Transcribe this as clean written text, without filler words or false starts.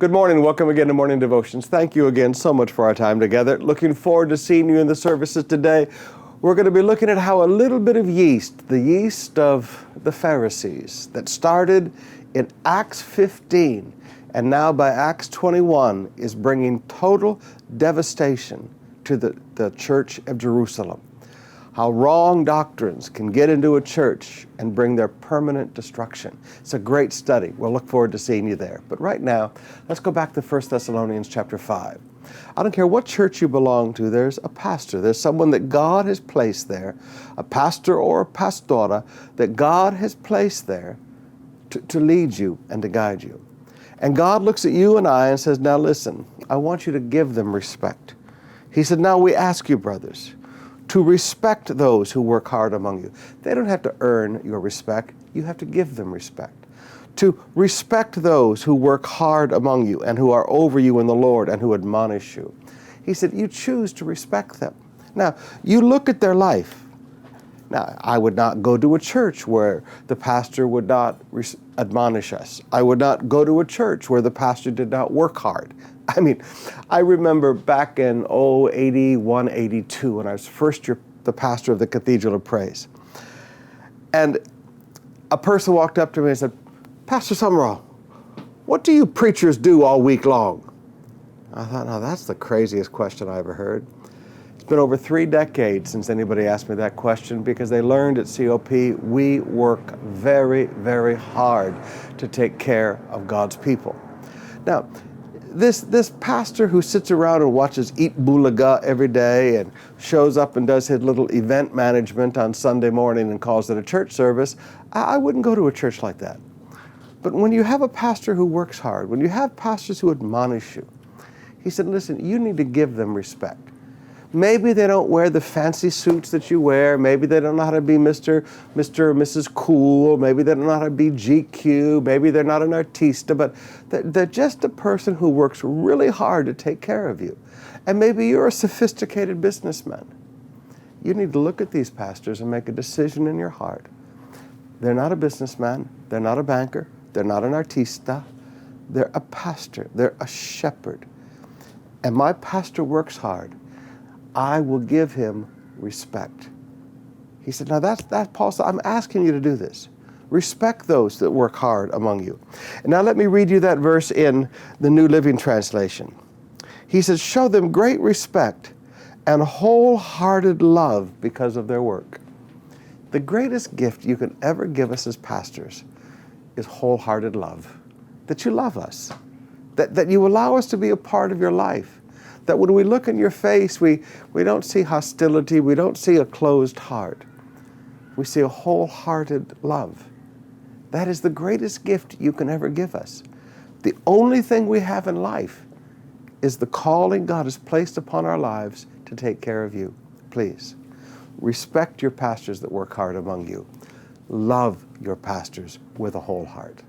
Good morning. Welcome again to Morning Devotions. Thank you again so much for our time together. Looking forward to seeing you in the services today. We're going to be looking at how a little bit of yeast, the yeast of the Pharisees, that started in Acts 15 and now by Acts 21 is bringing total devastation to the church of Jerusalem. How wrong doctrines can get into a church and bring their permanent destruction. It's a great study. We'll look forward to seeing you there. But right now, let's go back to 1 Thessalonians chapter 5. I don't care what church you belong to, there's a pastor. There's someone that God has placed there, a pastor or a pastora that God has placed there to lead you and to guide you. And God looks at you and I and says, now listen, I want you to give them respect. He said, now we ask you, brothers, to respect those who work hard among you. They don't have to earn your respect. You have to give them respect. To respect those who work hard among you and who are over you in the Lord and who admonish you. He said, you choose to respect them. Now, you look at their life. Now, I would not go to a church where the pastor would not admonish us. I would not go to a church where the pastor did not work hard. I mean, I remember back in 81, 82, when I was the pastor of the Cathedral of Praise. And a person walked up to me and said, Pastor Summerall, what do you preachers do all week long? I thought, now that's the craziest question I ever heard. It's been over 3 decades since anybody asked me that question because they learned at COP we work very, very hard to take care of God's people. Now, this pastor who sits around and watches Eat Bulaga every day and shows up and does his little event management on Sunday morning and calls it a church service, I wouldn't go to a church like that. But when you have a pastor who works hard, when you have pastors who admonish you, he said, listen, you need to give them respect. Maybe they don't wear the fancy suits that you wear. Maybe they don't know how to be Mr. or Mrs. Cool. Maybe they don't know how to be GQ. Maybe they're not an artista, but they're just a person who works really hard to take care of you. And maybe you're a sophisticated businessman. You need to look at these pastors and make a decision in your heart. They're not a businessman. They're not a banker. They're not an artista. They're a pastor. They're a shepherd. And my pastor works hard. I will give him respect. He said, now that's Paul said, I'm asking you to do this. Respect those that work hard among you. And now let me read you that verse in the New Living Translation. He says, show them great respect and wholehearted love because of their work. The greatest gift you can ever give us as pastors is wholehearted love. That you love us. That you allow us to be a part of your life. That when we look in your face, we don't see hostility, we don't see a closed heart. We see a wholehearted love. That is the greatest gift you can ever give us. The only thing we have in life is the calling God has placed upon our lives to take care of you. Please, respect your pastors that work hard among you. Love your pastors with a whole heart.